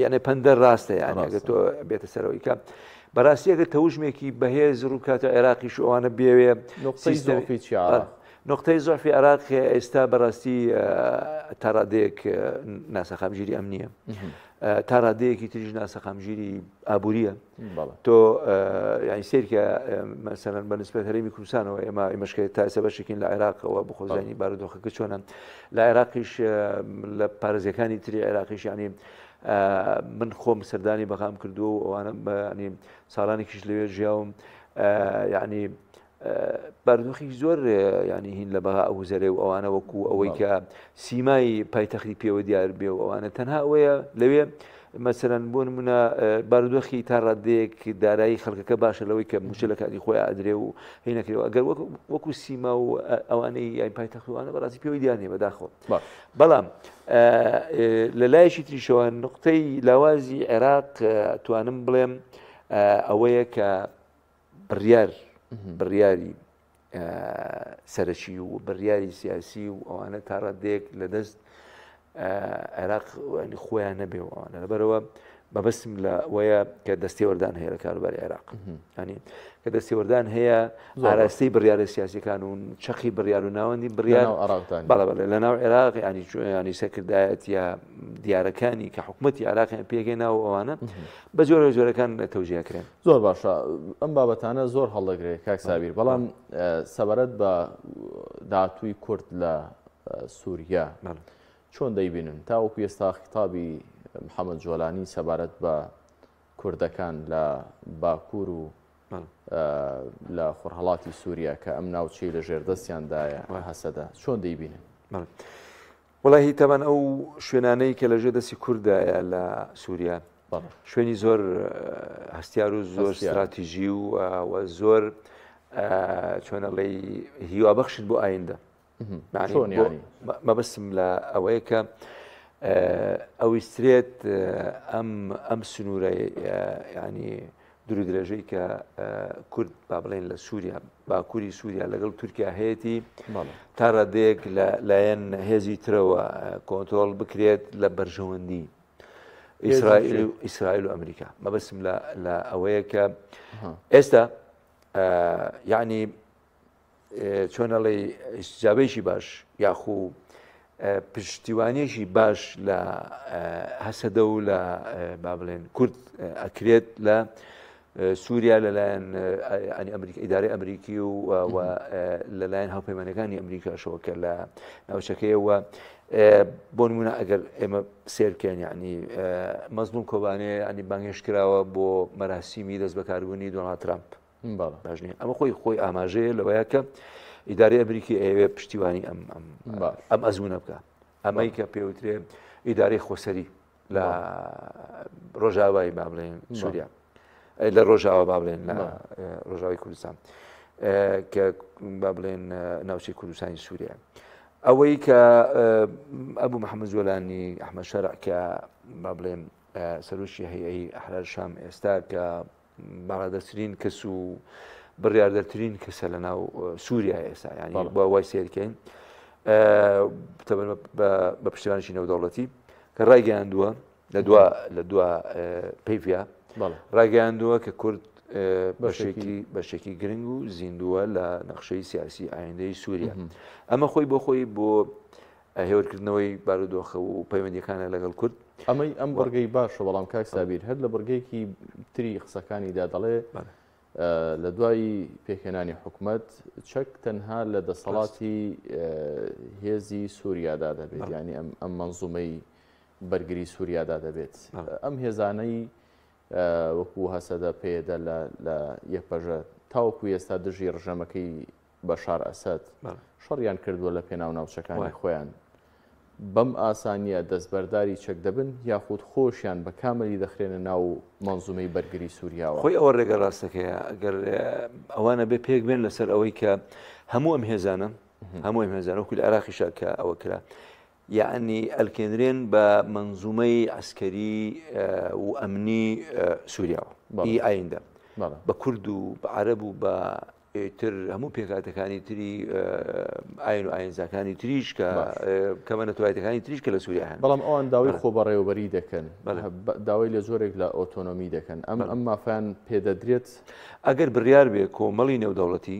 یعنی پەندە ڕاستە یانی ئەگەر تۆ بێتە سەرەوەی کە بەڕاستیەکە تەوژمێکی بەهێز ڕووکاتە عێراقیش ئەوانە بێوێ نقطەی زۆفی عێراق ئێستا بەڕاستی تا ڕادەیەک ناسەخامگیری ئەمنیە تا ڕادەیەکی تریژ ناسەخامگیری ئابووریە تۆ یانی سێرکە مەسەلەن بە نسبەت هەرێمی کوردستانەوە ئێمە ئێمەشکێت تا ئێستا بەشێکین لە عێراقەوە بخۆزانی بارودۆخەکە چۆنن لە عێراقیش لە پارێزەکانی تری عێراقیش ینی من خۆم سەردانی بەقام کردو و ئەوانە ینی ساڵانێکیش لەوێ ژیاوم ینی بارودۆخی زۆر ینی هین لە بەها ئەو زەرێ و ئەوانە وەکو ئەوەی کە سیمای پایتەختی پێوە دیار بێ و ئەوانە تەنها ئەوەیە لەوێ مەسەرەن بۆ نمونە بارودۆخی تا ڕادەیەک دارایی خەڵکەکە باشە لەوەی کە موچە لە کاتی خۆی ئادرێ و هی نەکرێەوە ئەگەر وەکو سیما و ئەوانەی یان پایتەختوانە بەڕاستی پێوەی دیانێ بەداخۆ بەڵام لە لایەکی تریشەوە نقطەی لاوازی عێراق توانم بڵێم ئەوەیە کە بڕیاری سەرەکی و بڕیاری سیاسی و ئەوانە تا ڕادەیەک لە دەست عێراق خۆیان نەبێەوەوانە لەبەرەوە بەبەستم لە وەیە کە دەستێوەردان هەیە لە کاروباری عێراق ینی کە دەستێوەردان هەیە ئاراستەی بڕیارە سیاسیەکان و چەقی بڕیار و ناوەندی بڕیار بەڵێ لە ناو عێراق ینی سەرکردایەت یا دیارەکانی کە حکوومەتی عێراقیان پێگەێناوە ئەوانە بە جۆرە جۆرەکان تەوجیهکرێن. زۆر باشە ئەم بابەتانە زۆر هەڵدەگرێت کاک سابیر بەڵام سەبارەت بە داهاتووی کورد لە سووریا چۆن دەیبینن تاوەکو ئێستا خیتابی محەممەد جۆلانی سەبارەت بە کوردەکان لە باکوور و لە خۆرهەڵاتی سووریا کە ئەم ناوچەی لە ژێردەستیاندایە هەسەدا چۆن دەیبینن؟ وڵی تەبەن ئەو شوێنانەی کە لە ژێردەستی کووردایە لە سووریا شوێنی زۆر هەستیار و زۆر استراتیژی و زۆر چۆنەڵی هیوابەخشت بۆ ئایندە مەبەستم لە ئەوەیە کە ئەویسترێت ئەم سنوورە ینی دوور درێژەی کە کورد با بڵێن لە سووریا باکووری سووریا لەگەڵ تورکیا هەیەی تا ڕادەیەک لایەن هێزی ترەوە کۆنتترۆل بکرێت لە بەرژەوەندی ئیسرائیل و ئەمریکا مەبەستم لە ئەوەیە کە ئێستا یعنی چۆنەڵی ئیسجابەیەکی باش یاخو پشتیوانیەکی باش لە هەسەدە و لە با بڵێن کورد ئەکرێت لە سووریا لەلایەن ئیدارەی ئەمریکی و لەلایەن هاوپەیمانەکانی ئەمریکاشەوە کە لە ناوچەکەیەوە بۆ نمونە ئەگەر ئێمە سێرکەین یعنی مەزلوم کۆبانێ ینی بانگێشکراوە بۆ مەراسیمی دەست بەکاربوونی دۆناڵد ترامپ باشنی ئەمە خۆی ئاماژەیە لەوەیە کە ئیدارەی ئەمریکی ئەوێ پشتیوانی ئەم ئەزمونە بکە ئەمەی کە پێوترێ ئیدارەی خۆسەری لە ڕۆژاوای با بڵێن سووریا لە ڕۆژاوە با بڵێن لە ڕۆژاوی کوردستان کە با بڵێن ناوچەی کوردستانی سووریا ئەوەی کە ئەبوو محەممەد جۆلانی ئەحمەد شەرع کە با بڵێن سەرۆشی هەیئەی ئەحرار شام ئێستا کە باڵادەرترین کەس و بڕیاردەرترین کەسە لە ناو سووریا ئێستا ینی بۆ وای سێرکەین بە پشتیوانێکی نێودەوڵەتی کە ڕایگەیاندووە لە دوا پەیڤیا ڕاگەیاندووە کە کورد بەشێکی گرنگ و زیندووە لە نەخشەی سیاسی ئایندەی سووریا ئەمە خۆی بۆ خۆی بۆ هێوەرکردنەوەی بارودۆخە و پەیوەندیەکانە لەگەڵ کورد ئەم بەرگەی باشە بەڵام کاک سابیر هەر لە بەرگەیەکی تری قسەکانیدا دەڵێ لە دوای پێکهێنانی حکوومەت چەک تەنها لە دەسەڵاتی هێزی سووریادا دەبێت ینی ئەم مەنزومەی بەرگری سووریادا دەبێت ئەم هێزانەی وەکو هەسەدە پێدا لە یەکپەژە تاوەکو ئێستا دژی ڕژەمەکەی بەشار ئەسەد شەڕیان کردووە لە پێناو ناوچەکانی خۆیان بەم ئاسانیە دەستبەرداری چەک دەبن یاخود خۆشیان بە کامەلی دەخرێنە ناو مەنزومەی بەرگری سووریاوە خۆی ئەوە ڕێگە ڕاستەکەیە ئەگەر ئەوانە بێ پێک بێن لەسەر ئەوەی کە هەموو ئەم هێزانە وەکو لە عێراقیشا کە ئەوە کرا یعنی ئەلکێنرێن بە مەنزومەی عسکەری و ئەمنی سووریاوە ئی ئایندە بە کورد و بە عەرەب و بە تر هەموو پێکاتەکانی تری ئاین و ئاینزاکانی تریش کەمە نەتوانێتەکانی تریش کە لە سووریا هەن بەڵام ئەوان داوای خۆبەڕێوەبەری دەکەن داوای لە زۆرێک لە ئۆتۆنۆمی دەکەن ئەم مافیان پێدەدرێت ئەگەر بڕیار بێ کۆمەڵی نێودەوڵەتی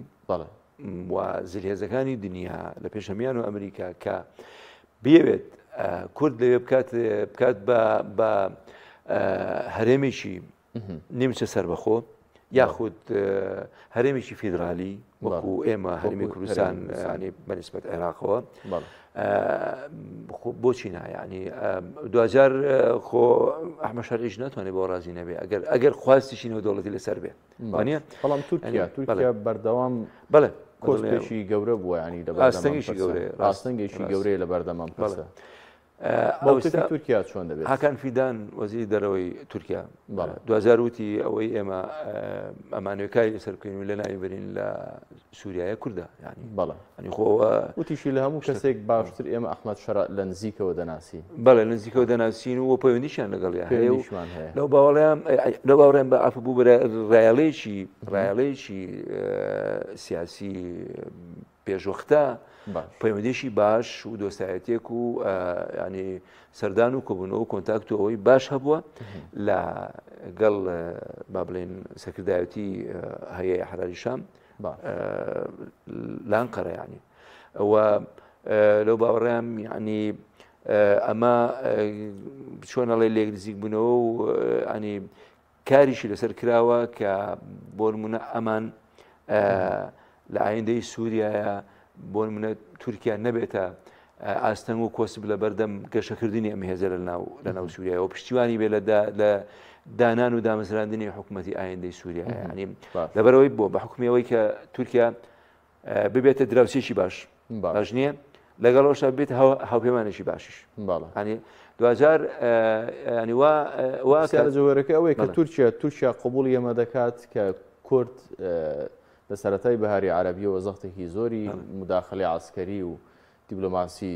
و زلهێزەکانی دنیا لە پێشەمیان و ئەمریکا کە بێوێت کورد لەوێ بکات بە هەرێمێکی نیمچە سەربەخۆ یاخود هەرێمێکی فیدرالی وەکو ئێمە هەرێمی کوردستان بەنسبەت عێراقەوە بۆچی نایانی دوجار خۆ ئەحمەد شەرعیش ناتوانێت بۆ ڕازی نەبێ ئەگەر خواستیشی نێودەوڵەتی لەسەر بێت وانە بەڵام تورکیا بەردەوام کۆستێکی گەورە بووە ینی ڕاستەنگێکی گەورەیە لە بەردەمان پرسە موقفی تورکیا چۆن دەبێت؟ هاکان فیدان وەزیری دەرەوەی تورکیا 2000 وتی ئەوەی ئێمە ئەمانوێکاری سەرکەوین لە ناویبرین لە سووریایە کووردە ینی بەڵێ ئەنی خۆوە وتیشی لە هەموو کەسێک باشتر ئێمە ئەحمەد شەرا لە نزیکەوە دەناسین بەڵێ لە نزیکەوە دەناسین و پەیوەندیشیان لەگەڵ هەیە لەو باوەڕیان بە ئەف بوو بە ڕایەڵەیەکی سیاسی پێشوەختە پەیوەندیشی باش و دۆستایەتێک و ینی سەردان و کۆبوونەوە و کۆنتاکت و ئەوەی باش هەبووە لە گەڵ با بڵێن سەکردایەتی هەیە حراری شام لانقەرە ینی ئەوە لەو باوەڕیان ینی ئەمە چۆنەڵێ لێک نزیک بوونەوە و ینی کاریشی لەسەر کراوە کە بۆ نمونە ئەمان لە ئایندەی سووریایە بۆ نمونە تورکیا نەبێتە ئاستەنگ و کۆسب لە بەردەم گەشەکردنی ئەم هێزە لە ناو سووریایەوە پشتیوانی بێ لە دانان و دامەزراندنی حکوومەتی ئایندەی سووریا ینی لەبەرەوەی بۆ بە حکومیەوەی کە تورکیا ببێتە دراوسێکی باش نییە لەگەڵەوەشا بێت هاوپەیمانێکی باشیش ینی 2000 ینی وا جوەرەکە ئەوەیە کە تورکیا قبوڵی ئێمە دەکات کە کورد لە سەرەتای بەهاری عەرەبیەوە زەختێکی زۆری مداخەلی عسکەری و دیبلۆماسی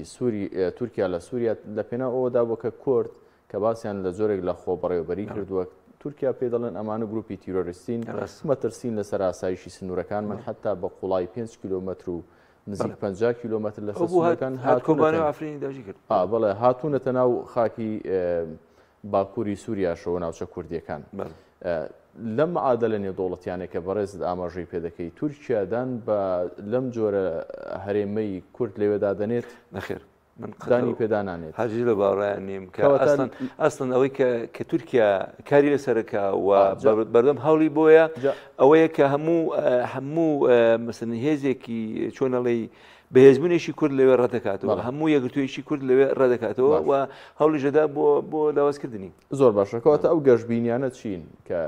تورکیا لە سووریا لە پێنا ئەوەدا بوو کە کورد کە باسییان لە زۆرێک لە خۆبەڕێوەبەری کردووە تورکیا پێ دەڵێن ئەمانە گروپی تیرۆریستین مەترسین لەسەر ئاسایشی سنوورەکان من حتا بە قوڵای 5 کیلۆمەتر و نزیک 50 کیلۆمەتر لە سنوورەکان بەڵێ هاتوونەتە ناو خاکی باکووری سووریاشەوە ناوچە کوردیەکان لەم عادە لە نێودوڵەتیانێک کە بەڕێزت ئاماژەی پێدەکەی تورکیادان بە لەم جۆرە هەرێمەی کورد لەوێدا دەنێت نەخێر دانی پێدانانێت هەرگیز لە باوەڕیان نیم کە ئەسڵەن ئەوەی کە تورکیا کاری لەسەرەکە و بەردەم هەوڵی بۆیە ئەوەیە کە هەموو مەسەن هێزێکی چۆنەڵی بەهێزبوونێکی کورد لەوێ ڕەدەکاتەوە هەموو یەکگرتوویەکی کورد لەوێ ڕەدەکاتەوە و هەوڵی ژەدا بۆ لاوازکردنی زۆر باشەکەواتە ئەو گەشتبینیانە چین کە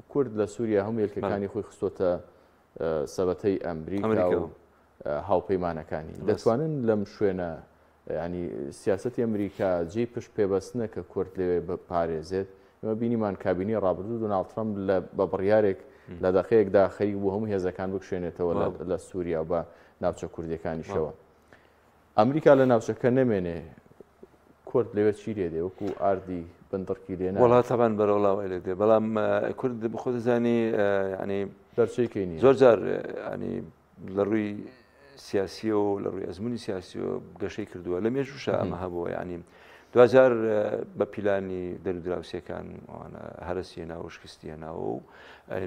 کورد لە سووریا هەموو یەکەکانی خۆی خستۆتە سەبەتەی ئەمریکا و هاوپەیمانەکانی دەتوانن لەم شوێنە ینی سیاسەتی ئەمریکا جێی پشت پێبەستنە کە کورد لەوێ بپارێزێت ئێمە بینیمان کابینی ڕابردوو دۆناڵد ترەمپ بە بڕیارێک لە دەقەیەکدا خەریک بوو هەموو هێزەکان بکشێنێتەوە لە سووریا بە ناوچە کوردیەکانیشەوە ئەمریکا لە ناوچەکە نەمێنێ کورد لەوێ چی لێ دێ وەکو ئاردی بندڕکی لێنە وڵات تەبان بەرەوڵاوی لێ دێ بەڵام کورد بخۆ دەزانی ینی دەرچەیەکەی نیە زۆر جار ینی لە ڕووی سیاسیە و لە ڕووی ئەزمموی سیاسیۆ گەشەی کردووە لە مێژوشە ئەمە هەبووە ینی 2000 بە پیلانی دەرودراوسەکان هەرسیێنا و شکستیێناوە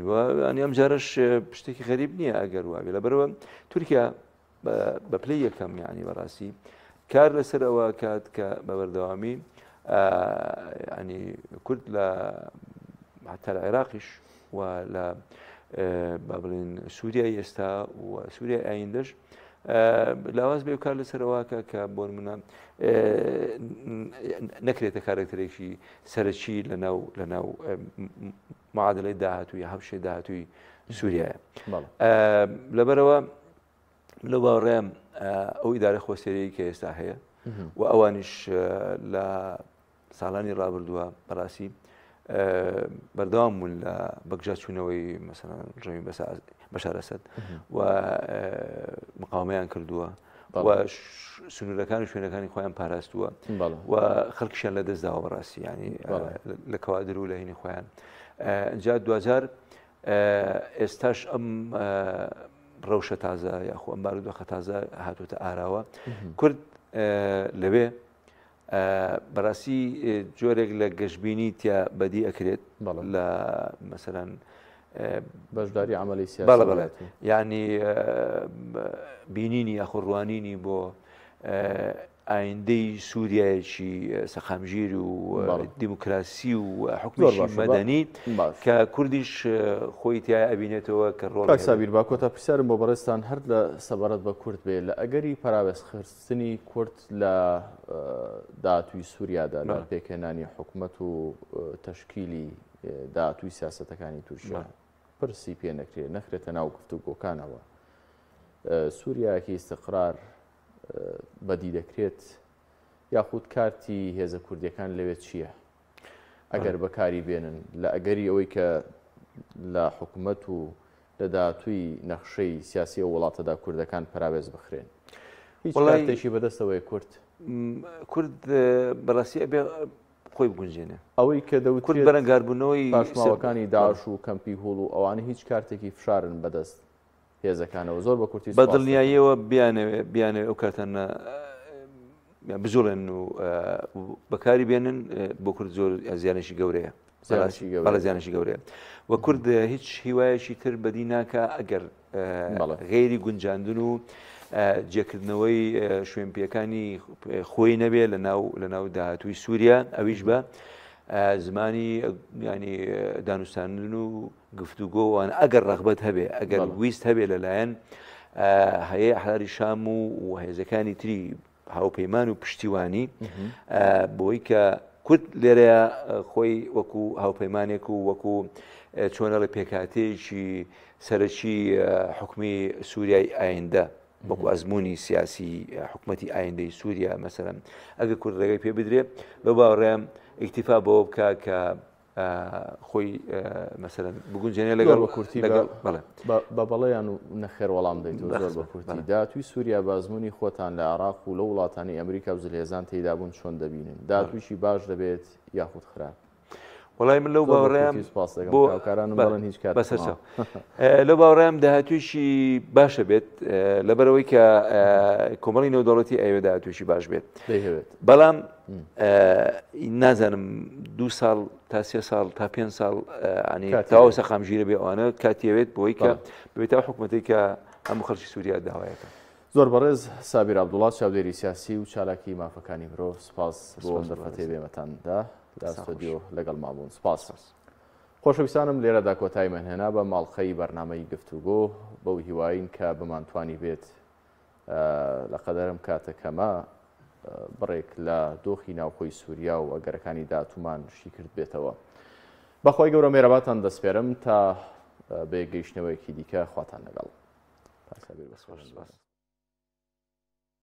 و ئەنی ئەم جارش پشتێکی غەریب نییە ئەگەر وابێ لەبەرەوە تورکیا بە پلەی یەکەم ینی بەڕاستی کار لەسەر ئەوە کات کە بە بەردەوامی ینی کورد لە حتا لە عێراقیش و لە با بڵێن سووریای ئێستا و سووریای ئایندەش لاواز بێ و کار لەسەرەوەکە کە بۆ نمونە نەکرێتە کارکتەرێکی سەرەکی لە ناو معادلەی داهاتووی هەوشێ داهاتووی سووریایە لەبەرەوە لەو باوەڕێم ئەو ئیدارە خۆسەریی کە ئێستا هەیە و ئەوانیش لە ساڵانی ڕابردووە بەڕاستی بەردەوام بوون لە بەگژاچوونەوەی مەسەڵەن ڕێمی بەشار ئەسەد و مقاومەیان کردووە و سنوورەکان و شوێنەکانی خۆیان پاراستووە و خەڵکیشیان لە دەستداوە بەڕاستی ینی لە کەوادر و لە هینی خۆیان ئەجا 2000 ئێستاش ئەم ڕەوشە تازە یاخۆ ئەم بارودۆخە تازە هاتوۆتە ئاراوە کورد لەوێ بەڕاستی جۆرێک لە گەشتبینی تیا بەدی ئەکرێت لە مەسەرەن بەشداری عملی سیاسی ینی بینینی یاخۆڕوانینی بۆ ئایندەی سووریایەکی سەخامگیر و دیموکراسی و حکومێکی مەدەنی کە کوردیش خۆی تایە ئەبینێتەوە کە ڕۆڵ سابیر با کۆتا پرسیارم بۆ بەڕێستان هەر لە سەبارەت بە کورد بێ لە ئەگەری پاراوێستخستنی کورد لە داهاتووی سووریادا لە پێکهێنانی حکوومەت و تەشکیلی داهاتووی سیاسەتەکانی تورکیا پرسی پێ نەکرێت نەخرێتە ناو گفتوگۆکانەوە سووریایەکی ئیستیقرار بەدی دەکرێت یاخود کارتی هێزە کوردیەکان لەوێ چییە؟ ئەگەر بەکاری بێنن لە ئەگەری ئەوەی کە لە حکوومەت و لە داهاتووی نەخشەی سیاسی و وڵاتەدا کوردەکان پراوێز بخرێن. هیچ کارتێکی بەدەستەوەی کورد بەڕاستی ئەبێ خۆی بگونجێنێ. ئەوەی کە دەوت کورد بەرەنگاربوونەوەی پاشماوەکانی داعش و کەمپی هوڵ و ئەوانە هیچ کارتێکی فشارن بەدەست هێزەکانەوە زۆر بە کورتی بە دڵنیاییەوە بیانێ ئەو کارتانە بزۆڵێن و بەکاری بێنن بۆ کورد زۆر زیانشی گەورەیە بەڵە زیانشی گەورەیە وە کورد هیچ هیوایەکی تر بەدی ناکە ئەگەر غێری گونجاندن و جێکردنەوەی شوێنپیەکانی خۆی نەبێ لە ناو داهاتووی سووریا ئەویش بە زمانی ینی دانوستاندن و گفتوگۆوان ئەگەر ڕەغبەت هەبێ ئەگەر ویست هەبێ لەلایەن هەیە ئەحراری شام و هێزەکانی تری هاوپەیمان و پشتیوانی بۆی کە کورد لێرەیە خۆی وەکو هاوپەیمانێک و وەکو چۆنەڵی پێکاتەیەکی سەرەکی حکومی سووریای ئایندە وەکو ئەزمموی سیاسی حکوومەتی ئایندەی سووریا مەسەرەن ئەگە کورد ڕێگەی پێ بدرێ بە باوەڕێم ئیکتیفا بەوە بکە کە خۆی مەسەرەن بگونجێنێ لەگەڵ بە کورتی بە بەڵەیان و نەخێر وەڵام دەیت زۆر بە کورتی داهاتووی سووریا بازمموی خۆتان لە عێراق و لە وڵاتانی ئەمریکا و جلێزان تێیدا بوون چۆن دەبینن داهاتوویشی باش دەبێت یاخود خراپ وڵای من لەو باوەڕێم لەو باوەڕێم داهاتوویشی باشە بێت لەبەرەوەی کە کۆمەڵی نێودەوڵەتی ئەوێ داهاتوویشی باش بێت بەڵام نازانم 2 ساڵ تا 3 ساڵ تا 5 ساڵ تاوە سەقامژیرە بێ ئەوانە کاتیەوێت بۆی کە بێتەوە حکوومەتی کە هەموو خەڵکی سووریا داوایەکە. زۆر بەڕێز سابیر عەبدوڵڵا چاودێری سیاسی و چالاکی مافەکانی مرۆڤ سپاس بۆ ئەم دەرفەتێ بێمەتاندا لە ستۆدیۆ لەگەڵ مابوون. سپاس. خۆشەویستانم لێرەدا کۆتاییمان هێنا بە ماڵخەی بەرنامەی گفتوگۆ بەو هیواین کە بمانتوانی بێت لە قەدەرم کاتەکەمە بڕێک لە دۆخی ناوخۆی سووریا و ئەگەرەکانی داهاتوومان شی کرد بێتەوە. بەخوای گەورە مێرەباتان دەسپێرم تا بێگەیشتنەوەیەکی دیکە خواتان لەگەڵ.